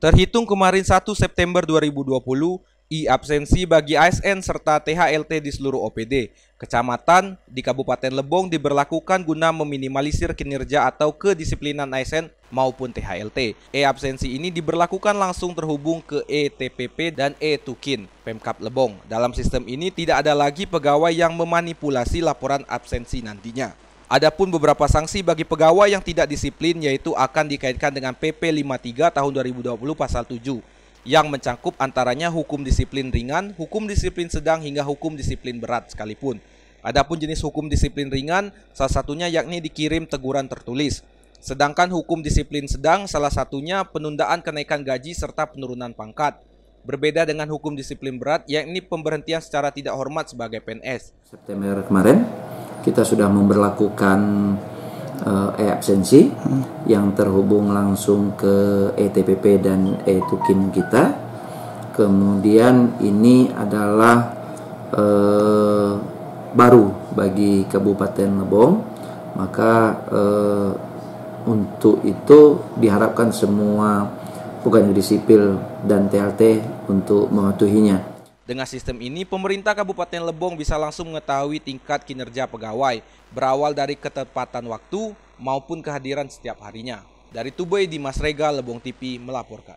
Terhitung kemarin 1 September 2020, e-absensi bagi ASN serta THLT di seluruh OPD, kecamatan di Kabupaten Lebong diberlakukan guna meminimalisir kinerja atau kedisiplinan ASN maupun THLT. E-absensi ini diberlakukan langsung terhubung ke e-TPP dan e-Tukin Pemkab Lebong. Dalam sistem ini tidak ada lagi pegawai yang memanipulasi laporan absensi nantinya. Adapun beberapa sanksi bagi pegawai yang tidak disiplin yaitu akan dikaitkan dengan PP 53 tahun 2020 pasal 7 yang mencakup antaranya hukum disiplin ringan, hukum disiplin sedang hingga hukum disiplin berat sekalipun. Adapun jenis hukum disiplin ringan salah satunya yakni dikirim teguran tertulis. Sedangkan hukum disiplin sedang salah satunya penundaan kenaikan gaji serta penurunan pangkat. Berbeda dengan hukum disiplin berat yakni pemberhentian secara tidak hormat sebagai PNS. September kemarin kita sudah memberlakukan e-absensi yang terhubung langsung ke e-TPP dan e-Tukin kita. Kemudian ini adalah baru bagi Kabupaten Lebong, maka untuk itu diharapkan semua pegawai negeri sipil dan THLT untuk mematuhinya. Dengan sistem ini, pemerintah Kabupaten Lebong bisa langsung mengetahui tingkat kinerja pegawai, berawal dari ketepatan waktu maupun kehadiran setiap harinya. Dari Tubei, Dimas Rega, Lebong TV melaporkan.